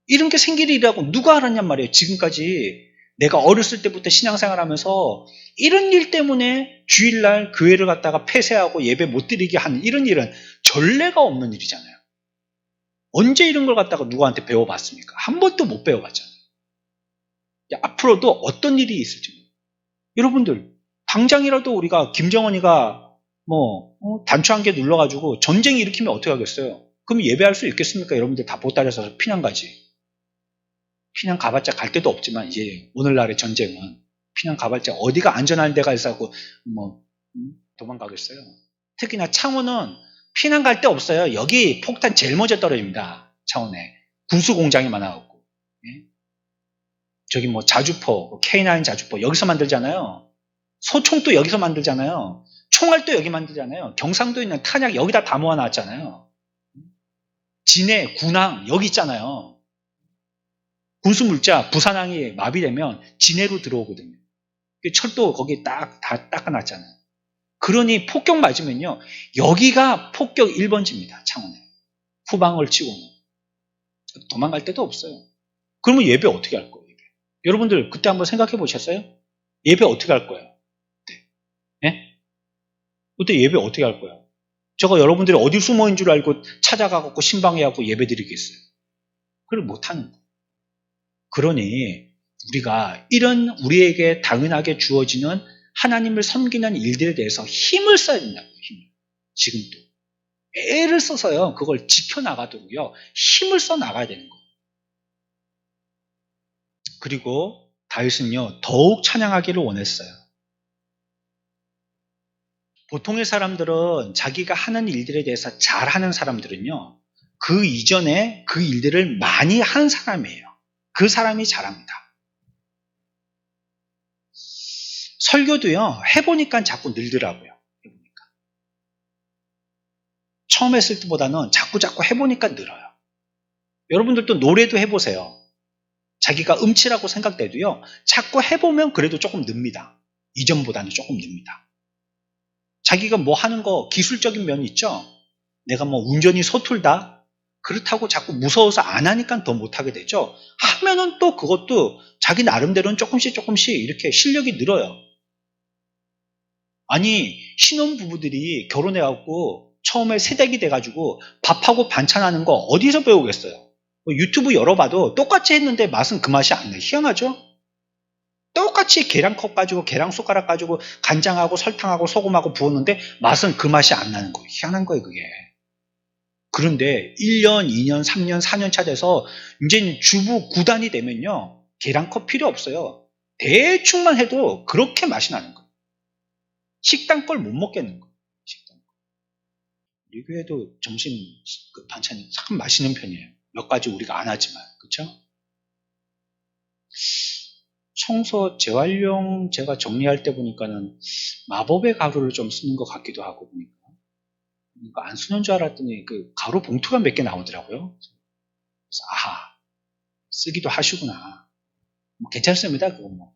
S1: 이런 게 생길이라고 누가 알았냔 말이에요. 지금까지 내가 어렸을 때부터 신앙생활하면서 이런 일 때문에 주일날 교회를 갔다가 폐쇄하고 예배 못 드리게 하는 이런 일은 전례가 없는 일이잖아요. 언제 이런 걸 갖다가 누구한테 배워봤습니까? 한 번도 못 배워봤잖아요. 앞으로도 어떤 일이 있을지 모르겠어요. 여러분들 당장이라도 우리가 김정은이가 단추 한 개 눌러가지고 전쟁 일으키면 어떻게 하겠어요? 그럼 예배할 수 있겠습니까? 여러분들 다 보따리에서 피난 가지. 피난 가봤자 갈 데도 없지만 이제 오늘날의 전쟁은 피난 가봤자 어디가 안전한 데가 있어서 도망가겠어요. 특히나 창원은 피난 갈 데 없어요. 여기 폭탄 제일 먼저 떨어집니다. 창원에 군수 공장이 많아갖고. 예? 저기 뭐 자주포, K9 자주포 여기서 만들잖아요. 소총도 여기서 만들잖아요. 총알도 여기 만들잖아요. 경상도에 있는 탄약 여기다 다 모아놨잖아요. 진해, 군항 여기 있잖아요. 군수물자 부산항이 마비되면 진해로 들어오거든요. 철도 거기 다 닦아놨잖아요. 그러니 폭격 맞으면요. 여기가 폭격 1번지입니다. 창원에. 후방을 치고는. 도망갈 데도 없어요. 그러면 예배 어떻게 할 거예요? 예배. 여러분들 그때 한번 생각해 보셨어요? 예배 어떻게 할 거예요? 예? 그때 예배 어떻게 할 거예요? 제가 여러분들이 어디 숨어있는 줄 알고 찾아가고 신방해갖고 예배 드리겠어요? 그걸 못하는 거예요. 그러니 우리가 이런 우리에게 당연하게 주어지는 하나님을 섬기는 일들에 대해서 힘을 써야 된다고요. 힘을. 지금도. 애를 써서요. 그걸 지켜나가도록요. 힘을 써 나가야 되는 거예요. 그리고 다윗은요. 더욱 찬양하기를 원했어요. 보통의 사람들은 자기가 하는 일들에 대해서 잘하는 사람들은요. 그 이전에 그 일들을 많이 한 사람이에요. 그 사람이 잘합니다. 설교도요. 해보니까 자꾸 늘더라고요. 해보니까. 처음 했을 때보다는 자꾸 해보니까 늘어요. 여러분들도 노래도 해보세요. 자기가 음치라고 생각돼도요. 자꾸 해보면 그래도 조금 늡니다. 이전보다는 조금 늡니다. 자기가 뭐 하는 거 기술적인 면이 있죠. 내가 뭐 운전이 서툴다. 그렇다고 자꾸 무서워서 안 하니까 더 못하게 되죠. 하면은 또 그것도 자기 나름대로는 조금씩 이렇게 실력이 늘어요. 아니 신혼부부들이 결혼해갖고 처음에 새댁이 돼가지고 밥하고 반찬하는 거 어디서 배우겠어요? 유튜브 열어봐도 똑같이 했는데 맛은 그 맛이 안 나요. 희한하죠? 똑같이 계량컵 가지고 계량 숟가락 가지고 간장하고 설탕하고 소금하고 부었는데 맛은 그 맛이 안 나는 거예요. 희한한 거예요 그게. 그런데 1년, 2년, 3년, 4년 차 돼서 이제 주부 9단이 되면요. 계량컵 필요 없어요. 대충만 해도 그렇게 맛이 나는 거예요. 식당 걸 못 먹겠는 거예요. 식당 걸. 우리 교회도 점심 그 반찬이 참 맛있는 편이에요. 몇 가지 우리가 안 하지만. 그렇죠? 청소 재활용 제가 정리할 때 보니까는 마법의 가루를 좀 쓰는 것 같기도 하고 보니까. 이거 안 쓰는 줄 알았더니 그 가루 봉투가 몇 개 나오더라고요. 그래서 아하 쓰기도 하시구나. 뭐 괜찮습니다. 그거 뭐.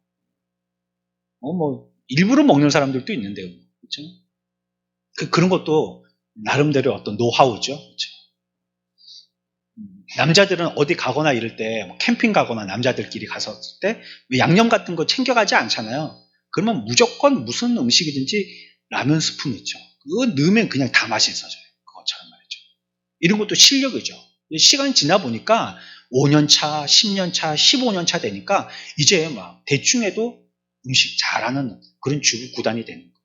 S1: 뭐 일부러 먹는 사람들도 있는데요. 그렇죠? 그런 것도 나름대로 어떤 노하우죠. 그렇죠? 남자들은 어디 가거나 이럴 때 뭐 캠핑 가거나 남자들끼리 갔을 때 양념 같은 거 챙겨가지 않잖아요. 그러면 무조건 무슨 음식이든지 라면 스푼 있죠. 그거 넣으면 그냥 다 맛있어져요. 그것처럼 말이죠. 이런 것도 실력이죠. 시간이 지나 보니까 5년 차, 10년 차, 15년 차 되니까 이제 막 대충 해도 음식 잘하는 그런 주부 구단이 되는 거예요.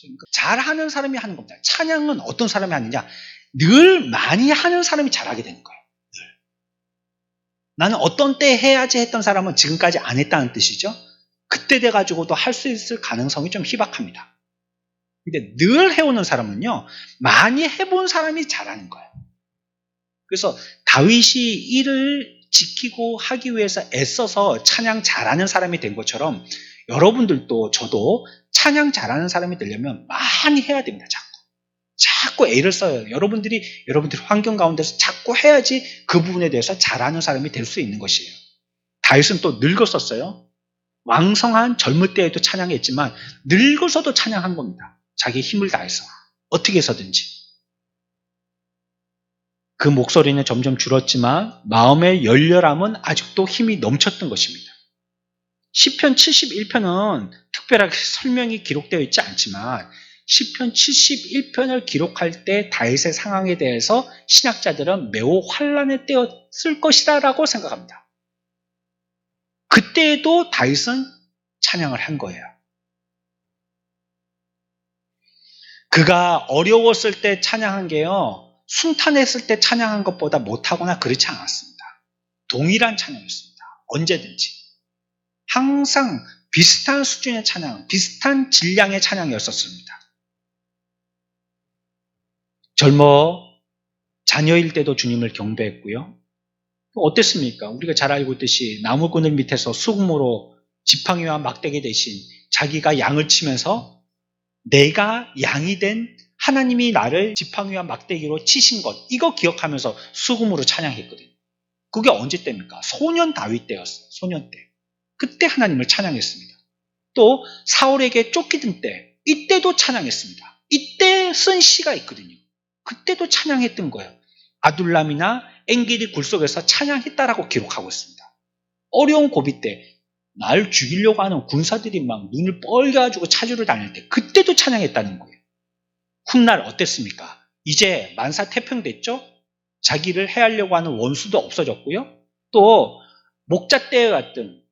S1: 그러니까 잘하는 사람이 하는 겁니다. 찬양은 어떤 사람이 하느냐? 늘 많이 하는 사람이 잘하게 되는 거예요. 늘. 나는 어떤 때 해야지 했던 사람은 지금까지 안 했다는 뜻이죠. 그때 돼가지고도 할 수 있을 가능성이 좀 희박합니다. 근데 늘 해오는 사람은요, 많이 해본 사람이 잘하는 거예요. 그래서 다윗이 이를 지키고 하기 위해서 애써서 찬양 잘하는 사람이 된 것처럼 여러분들도 저도 찬양 잘하는 사람이 되려면 많이 해야 됩니다. 자꾸 애를 써요. 여러분들 환경 가운데서 자꾸 해야지 그 부분에 대해서 잘하는 사람이 될 수 있는 것이에요. 다윗은 또 늙었었어요. 왕성한 젊을 때에도 찬양했지만 늙어서도 찬양한 겁니다. 자기 힘을 다해서 어떻게 해서든지. 그 목소리는 점점 줄었지만 마음의 열렬함은 아직도 힘이 넘쳤던 것입니다. 시편 71편은 특별하게 설명이 기록되어 있지 않지만 시편 71편을 기록할 때 다윗의 상황에 대해서 신학자들은 매우 환란에 떼었을 것이다 라고 생각합니다. 그때에도 다윗은 찬양을 한 거예요. 그가 어려웠을 때 찬양한 게요. 순탄했을 때 찬양한 것보다 못하거나 그렇지 않았습니다. 동일한 찬양이었습니다. 언제든지. 항상 비슷한 수준의 찬양, 비슷한 질량의 찬양이었었습니다. 젊어 자녀일 때도 주님을 경배했고요. 어땠습니까? 우리가 잘 알고 있듯이 나무그늘 밑에서 수금으로 지팡이와 막대기 대신 자기가 양을 치면서 내가 양이 된 하나님이 나를 지팡이와 막대기로 치신 것, 이거 기억하면서 수금으로 찬양했거든요. 그게 언제 때입니까? 소년 다윗 때였어요. 소년 때. 그때 하나님을 찬양했습니다. 또 사울에게 쫓기던 때, 이때도 찬양했습니다. 이때 쓴 시가 있거든요. 그때도 찬양했던 거예요. 아둘람이나 엔게디 굴 속에서 찬양했다라고 기록하고 있습니다. 어려운 고비 때 날 죽이려고 하는 군사들이 막 눈을 뻘게 가지고 차주를 다닐 때 그때도 찬양했다는 거예요. 훗날 어땠습니까? 이제 만사태평됐죠? 자기를 해하려고 하는 원수도 없어졌고요. 또 목자 때와 같은,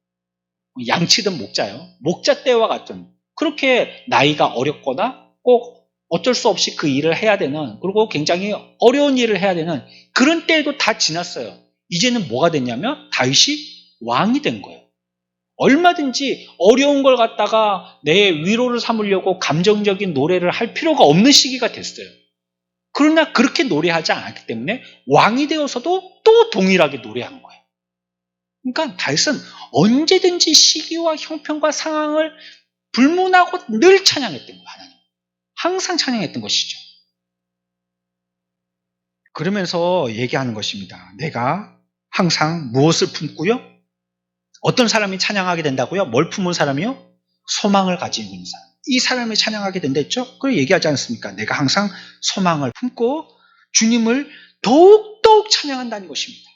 S1: 양치던 목자요. 목자 때와 같은, 그렇게 나이가 어렵거나 꼭 어쩔 수 없이 그 일을 해야 되는, 그리고 굉장히 어려운 일을 해야 되는 그런 때도 다 지났어요. 이제는 뭐가 됐냐면 다윗이 왕이 된 거예요. 얼마든지 어려운 걸 갖다가 내 위로를 삼으려고 감정적인 노래를 할 필요가 없는 시기가 됐어요. 그러나 그렇게 노래하지 않았기 때문에 왕이 되어서도 또 동일하게 노래한 거예요. 그러니까 다윗은 언제든지 시기와 형편과 상황을 불문하고 늘 찬양했던 거예요. 하나님. 항상 찬양했던 것이죠. 그러면서 얘기하는 것입니다. 내가 항상 무엇을 품고요? 어떤 사람이 찬양하게 된다고요? 뭘 품은 사람이요? 소망을 가지고 있는 사람. 이 사람이 찬양하게 된댔죠? 그걸 얘기하지 않습니까? 내가 항상 소망을 품고 주님을 더욱더욱 찬양한다는 것입니다.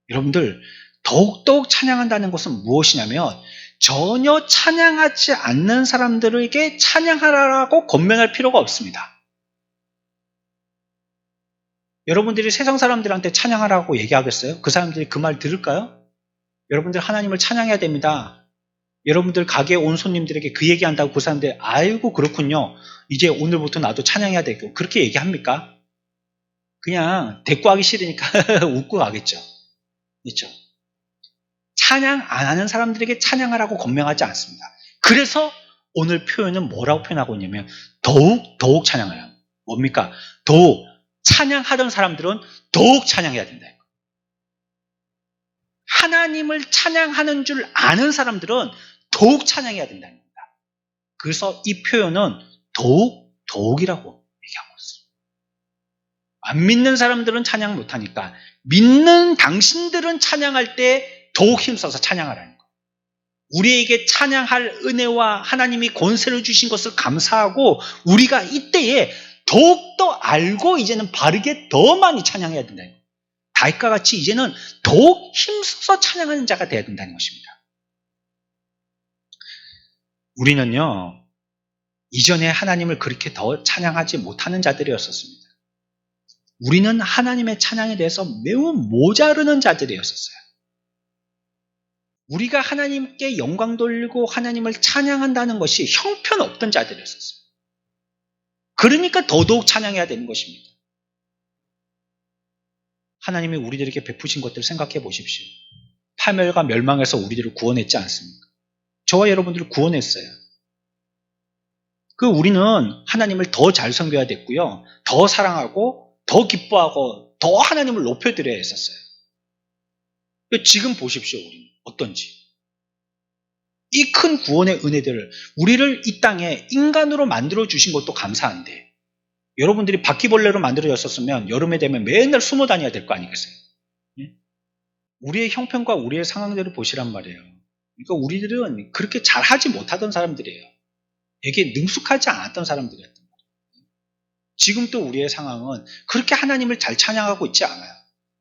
S1: 여러분들, 더욱더욱 찬양한다는 것은 무엇이냐면 전혀 찬양하지 않는 사람들에게 찬양하라고 권면할 필요가 없습니다. 여러분들이 세상 사람들한테 찬양하라고 얘기하겠어요? 그 사람들이 그 말 들을까요? 여러분들 하나님을 찬양해야 됩니다. 여러분들 가게에 온 손님들에게 그 얘기한다고 그 사람들 아이고 그렇군요. 이제 오늘부터 나도 찬양해야 되고 그렇게 얘기합니까? 그냥 대꾸하기 싫으니까 웃고 가겠죠. 그렇죠? 찬양 안 하는 사람들에게 찬양하라고 권명하지 않습니다. 그래서 오늘 표현은 뭐라고 표현하고 있냐면 더욱 찬양하라. 뭡니까? 더욱 찬양하던 사람들은 더욱 찬양해야 된다. 하나님을 찬양하는 줄 아는 사람들은 더욱 찬양해야 된다는 겁니다. 그래서 이 표현은 더욱이라고 얘기하고 있어요. 안 믿는 사람들은 찬양 못하니까 믿는 당신들은 찬양할 때 더욱 힘써서 찬양하라는 거예요. 우리에게 찬양할 은혜와 하나님이 권세를 주신 것을 감사하고 우리가 이때에 더욱더 알고 이제는 바르게 더 많이 찬양해야 된다는 거예요. 다윗과 같이 이제는 더욱 힘써서 찬양하는 자가 되어야 된다는 것입니다. 우리는요, 이전에 하나님을 그렇게 더 찬양하지 못하는 자들이었었습니다. 우리는 하나님의 찬양에 대해서 매우 모자르는 자들이었었어요. 우리가 하나님께 영광 돌리고 하나님을 찬양한다는 것이 형편없던 자들이었었어요. 그러니까 더더욱 찬양해야 되는 것입니다. 하나님이 우리들에게 베푸신 것들을 생각해 보십시오. 파멸과 멸망에서 우리들을 구원했지 않습니까? 저와 여러분들을 구원했어요. 우리는 하나님을 더 잘 섬겨야 됐고요. 더 사랑하고 더 기뻐하고 더 하나님을 높여드려야 했었어요. 지금 보십시오. 우리는 어떤지. 이 큰 구원의 은혜들을 우리를 이 땅에 인간으로 만들어 주신 것도 감사한데 여러분들이 바퀴벌레로 만들어졌었으면 여름에 되면 맨날 숨어 다녀야 될 거 아니겠어요? 우리의 형편과 우리의 상황들을 보시란 말이에요. 그러니까 우리들은 그렇게 잘하지 못하던 사람들이에요. 이게 능숙하지 않았던 사람들이었던 거예요. 지금 또 우리의 상황은 그렇게 하나님을 잘 찬양하고 있지 않아요.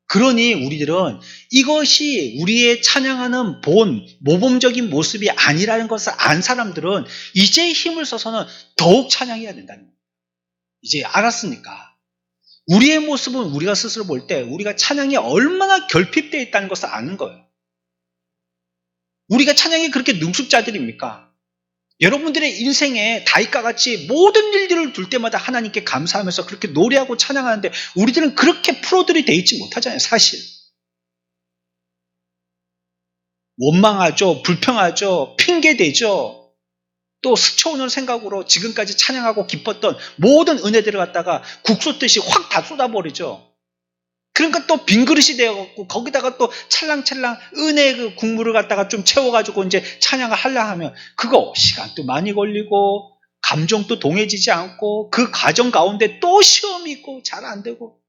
S1: 그러니 우리들은 이것이 우리의 찬양하는 모범적인 모습이 아니라는 것을 안 사람들은 이제 힘을 써서는 더욱 찬양해야 된다는 거예요. 이제 알았으니까 우리의 모습은 우리가 스스로 볼 때 우리가 찬양이 얼마나 결핍되어 있다는 것을 아는 거예요. 우리가 찬양이 그렇게 능숙자들입니까? 여러분들의 인생에 다윗과 같이 모든 일들을 둘 때마다 하나님께 감사하면서 그렇게 노래하고 찬양하는데 우리들은 그렇게 프로들이 되어 있지 못하잖아요. 사실 원망하죠. 불평하죠. 핑계대죠. 또 스쳐오는 생각으로 지금까지 찬양하고 기뻤던 모든 은혜들을 갖다가 국소 듯이 확 다 쏟아버리죠. 그러니까 또 빈 그릇이 되어갖고 거기다가 또 찰랑찰랑 은혜 그 국물을 갖다가 좀 채워가지고 이제 찬양을 하려 하면 그거 시간도 많이 걸리고 감정도 동해지지 않고 그 과정 가운데 또 시험이 있고 잘 안 되고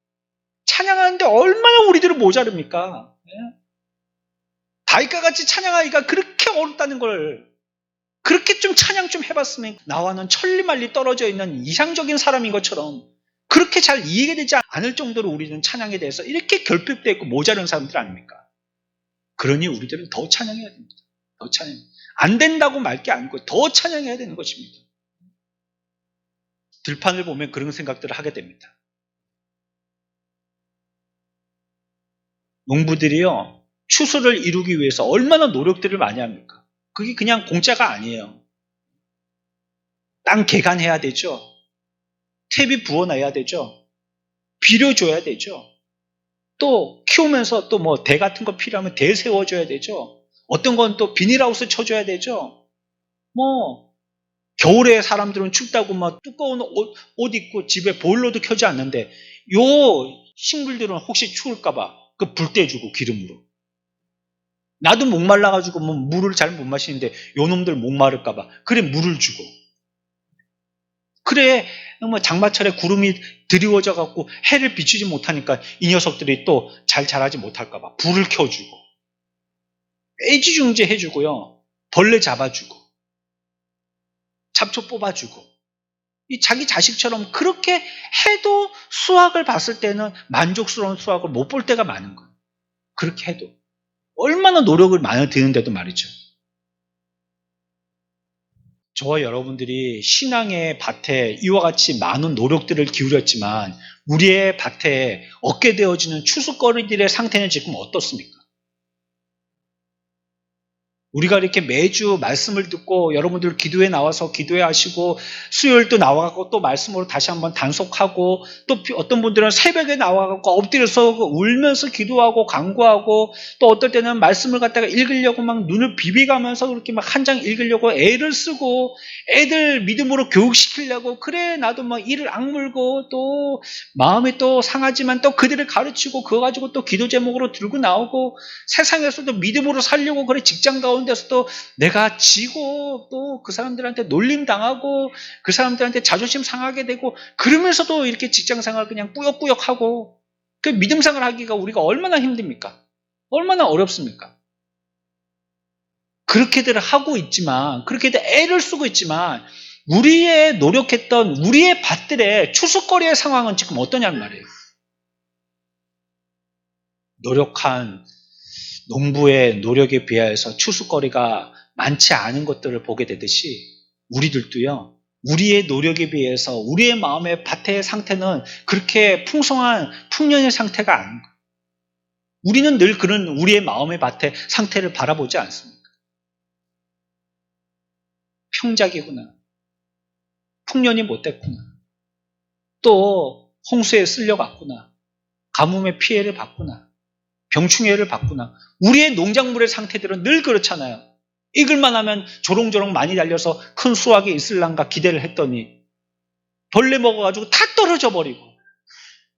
S1: 찬양하는데 얼마나 우리들은 모자릅니까? 다윗과 같이 찬양하기가 그렇게 어렵다는 걸 그렇게 좀 찬양 좀 해봤으면 나와는 천리말리 떨어져 있는 이상적인 사람인 것처럼 그렇게 잘 이해가 되지 않을 정도로 우리는 찬양에 대해서 이렇게 결핍되어 있고 모자른 사람들 아닙니까? 그러니 우리들은 더 찬양해야 됩니다. 더 찬양. 안 된다고 말 게 아니고 더 찬양해야 되는 것입니다. 들판을 보면 그런 생각들을 하게 됩니다. 농부들이요, 추수를 이루기 위해서 얼마나 노력들을 많이 합니까? 그게 그냥 공짜가 아니에요. 땅 개간해야 되죠. 탭이 부어놔야 되죠. 비료 줘야 되죠. 또 키우면서 또 뭐 대 같은 거 필요하면 대 세워줘야 되죠. 어떤 건 또 비닐하우스 쳐줘야 되죠. 뭐 겨울에 사람들은 춥다고 막 두꺼운 옷 입고 집에 보일러도 켜지 않는데 요 식물들은 혹시 추울까봐 그 불 떼주고 기름으로. 나도 목말라가지고 뭐 물을 잘 못 마시는데 요 놈들 목마를까봐 그래 물을 주고. 그래 뭐 장마철에 구름이 드리워져 갖고 해를 비추지 못하니까 이 녀석들이 또 잘 자라지 못할까봐 불을 켜주고 애지중지 해주고요. 벌레 잡아주고 잡초 뽑아주고 이 자기 자식처럼 그렇게 해도 수확을 봤을 때는 만족스러운 수확을 못 볼 때가 많은 거예요. 그렇게 해도 얼마나 노력을 많이 드는데도 말이죠. 저와 여러분들이 신앙의 밭에 이와 같이 많은 노력들을 기울였지만 우리의 밭에 얻게 되어지는 추수거리들의 상태는 지금 어떻습니까? 우리가 이렇게 매주 말씀을 듣고 여러분들 기도에 나와서 기도해 하시고 수요일도 나와갖고 또 말씀으로 다시 한번 단속하고 또 어떤 분들은 새벽에 나와갖고 엎드려서 울면서 기도하고 간구하고 또 어떨 때는 말씀을 갖다가 읽으려고 막 눈을 비비가면서 그렇게 막 한 장 읽으려고 애를 쓰고 애들 믿음으로 교육시키려고 그래 나도 막 이를 악물고 또 마음이 또 상하지만 또 그들을 가르치고 그거 가지고 또 기도 제목으로 들고 나오고 세상에서도 믿음으로 살려고 그래 직장 가운데서도 내가 지고 또 그 사람들한테 놀림당하고 그 사람들한테 자존심 상하게 되고 그러면서도 이렇게 직장생활 그냥 꾸역꾸역하고 그 믿음생활 하기가 우리가 얼마나 힘듭니까? 얼마나 어렵습니까? 그렇게들 하고 있지만 그렇게들 애를 쓰고 있지만 우리의 노력했던 우리의 밭들의 추수거리의 상황은 지금 어떠냐는 말이에요. 노력한 농부의 노력에 비하여서 추수거리가 많지 않은 것들을 보게 되듯이 우리들도요. 우리의 노력에 비해서 우리의 마음의 밭의 상태는 그렇게 풍성한 풍년의 상태가 아닌 거예요. 우리는 늘 그런 우리의 마음의 밭의 상태를 바라보지 않습니까? 평작이구나. 풍년이 못됐구나. 또 홍수에 쓸려갔구나. 가뭄의 피해를 받구나. 병충해를 받구나. 우리의 농작물의 상태들은 늘 그렇잖아요. 익을만 하면 조롱조롱 많이 달려서 큰 수확이 있을란가 기대를 했더니 벌레 먹어가지고 다 떨어져 버리고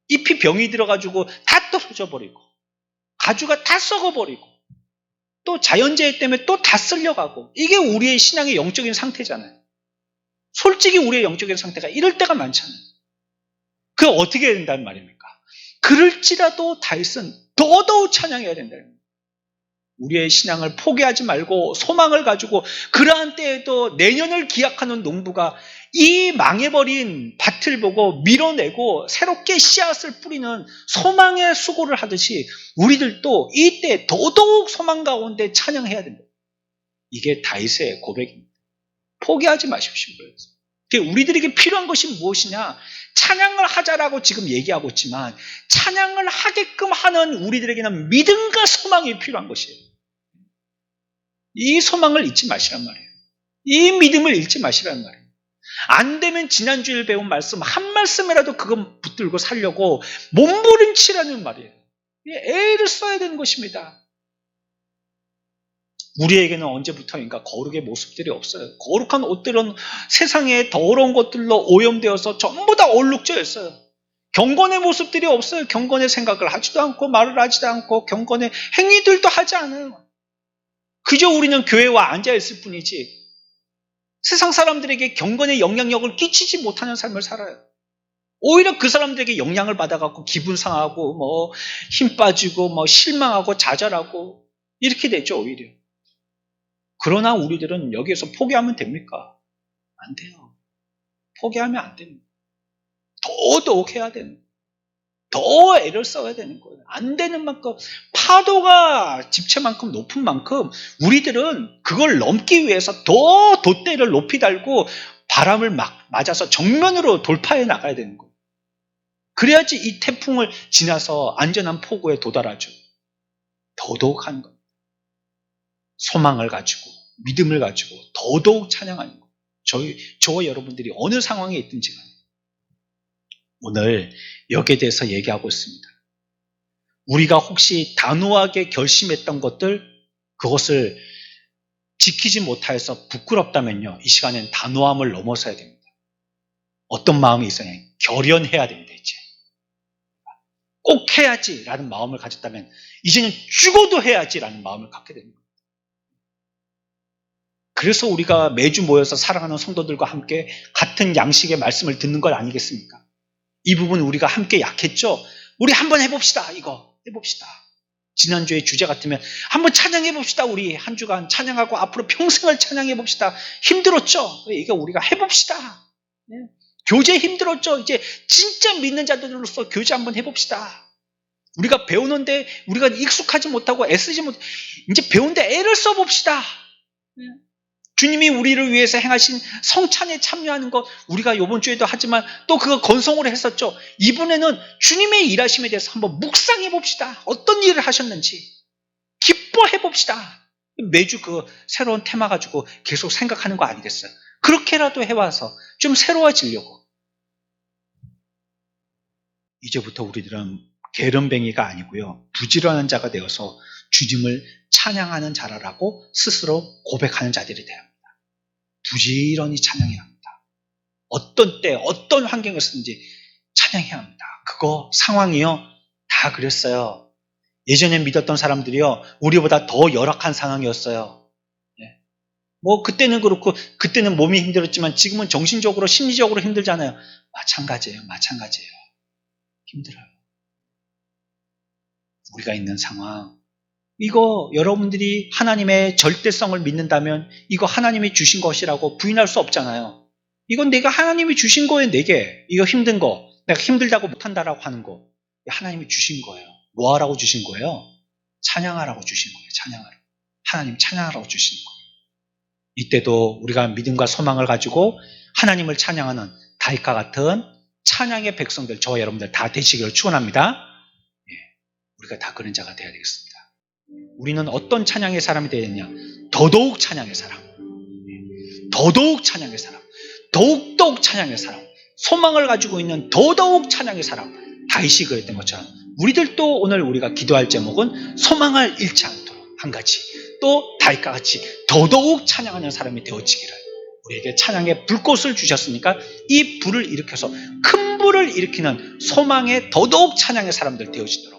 S1: 잎이 병이 들어가지고 다 떨어져 버리고 가주가 다 썩어버리고 또 자연재해 때문에 또 다 쓸려가고 이게 우리의 신앙의 영적인 상태잖아요. 솔직히 우리의 영적인 상태가 이럴 때가 많잖아요. 그게 어떻게 해야 된다는 말입니까? 그럴지라도 다윗은 더더욱 찬양해야 된다는 거예요. 우리의 신앙을 포기하지 말고 소망을 가지고 그러한 때에도 내년을 기약하는 농부가 이 망해버린 밭을 보고 밀어내고 새롭게 씨앗을 뿌리는 소망의 수고를 하듯이 우리들도 이때 더더욱 소망 가운데 찬양해야 된다. 이게 다윗의 고백입니다. 포기하지 마십시오. 우리들에게 필요한 것이 무엇이냐? 찬양을 하자라고 지금 얘기하고 있지만 찬양을 하게끔 하는 우리들에게는 믿음과 소망이 필요한 것이에요. 이 소망을 잊지 마시란 말이에요. 이 믿음을 잃지 마시란 말이에요. 안 되면 지난주에 배운 말씀 한 말씀이라도 그거 붙들고 살려고 몸부림치라는 말이에요. 애를 써야 되는 것입니다. 우리에게는 언제부터인가 거룩의 모습들이 없어요. 거룩한 옷들은 세상의 더러운 것들로 오염되어서 전부 다 얼룩져 있어요. 경건의 모습들이 없어요. 경건의 생각을 하지도 않고 말을 하지도 않고 경건의 행위들도 하지 않아요. 그저 우리는 교회에 와 앉아있을 뿐이지 세상 사람들에게 경건의 영향력을 끼치지 못하는 삶을 살아요. 오히려 그 사람들에게 영향을 받아갖고 기분 상하고 힘 빠지고 실망하고 좌절하고 이렇게 되죠. 오히려. 그러나 우리들은 여기에서 포기하면 됩니까? 안 돼요. 포기하면 안 됩니다. 더더욱 해야 되는 거예요. 더 애를 써야 되는 거예요. 안 되는 만큼 파도가 집채만큼 높은 만큼 우리들은 그걸 넘기 위해서 더 돛대를 높이 달고 바람을 맞아서 정면으로 돌파해 나가야 되는 거예요. 그래야지 이 태풍을 지나서 안전한 포구에 도달하죠. 더더욱 하는 겁니다. 소망을 가지고 믿음을 가지고 더더욱 찬양하는 거예요. 저와 여러분들이 어느 상황에 있든지 간에 오늘 여기에 대해서 얘기하고 있습니다. 우리가 혹시 단호하게 결심했던 것들 그것을 지키지 못하여서 부끄럽다면요. 이 시간엔 단호함을 넘어서야 됩니다. 어떤 마음이 있어요? 결연해야 됩니다. 이제. 꼭 해야지라는 마음을 가졌다면 이제는 죽어도 해야지라는 마음을 갖게 됩니다. 그래서 우리가 매주 모여서 사랑하는 성도들과 함께 같은 양식의 말씀을 듣는 것 아니겠습니까? 이 부분 우리가 함께 약했죠? 우리 한번 해봅시다. 이거 해봅시다. 지난주의 주제 같으면 한번 찬양해봅시다. 우리 한 주간 찬양하고 앞으로 평생을 찬양해봅시다. 힘들었죠? 이게 우리가 해봅시다. 교제 힘들었죠? 이제 진짜 믿는 자들로서 교제 한번 해봅시다. 우리가 배우는데 우리가 익숙하지 못하고 애쓰지 못, 이제 배우는데 애를 써봅시다. 주님이 우리를 위해서 행하신 성찬에 참여하는 것 우리가 이번 주에도 하지만 또 그거 건성으로 했었죠. 이번에는 주님의 일하심에 대해서 한번 묵상해 봅시다. 어떤 일을 하셨는지 기뻐해 봅시다. 매주 그 새로운 테마 가지고 계속 생각하는 거 아니겠어요? 그렇게라도 해와서 좀 새로워지려고. 이제부터 우리들은 게으름뱅이가 아니고요. 부지런한 자가 되어서 주님을 찬양하는 자라라고 스스로 고백하는 자들이 돼야 합니다. 부지런히 찬양해야 합니다. 어떤 때, 어떤 환경에서든지 찬양해야 합니다. 그거 상황이요. 다 그랬어요. 예전에 믿었던 사람들이요. 우리보다 더 열악한 상황이었어요. 그때는 그렇고 그때는 몸이 힘들었지만 지금은 정신적으로 심리적으로 힘들잖아요. 마찬가지예요. 힘들어요. 우리가 있는 상황 이거 여러분들이 하나님의 절대성을 믿는다면 이거 하나님이 주신 것이라고 부인할 수 없잖아요. 이건 내가 하나님이 주신 거예요. 내게 이거 힘든 거 내가 힘들다고 못한다라고 하는 거 하나님이 주신 거예요. 뭐 하라고 주신 거예요? 찬양하라고 주신 거예요. 찬양하라고. 하나님 찬양하라고 주신 거예요. 이때도 우리가 믿음과 소망을 가지고 하나님을 찬양하는 다윗과 같은 찬양의 백성들 저와 여러분들 다 되시기를 축원합니다. 우리가 다 그런 자가 되어야 되겠습니다. 우리는 어떤 찬양의 사람이 되느냐? 더더욱 찬양의 사람. 더더욱 찬양의 사람. 더욱더욱 찬양의 사람. 소망을 가지고 있는 더더욱 찬양의 사람. 다윗이 그랬던 것처럼 우리들도 오늘 우리가 기도할 제목은 소망을 잃지 않도록 한 가지. 또 다윗과 같이 더더욱 찬양하는 사람이 되어지기를 우리에게 찬양의 불꽃을 주셨으니까 이 불을 일으켜서 큰 불을 일으키는 소망의 더더욱 찬양의 사람들 되어지도록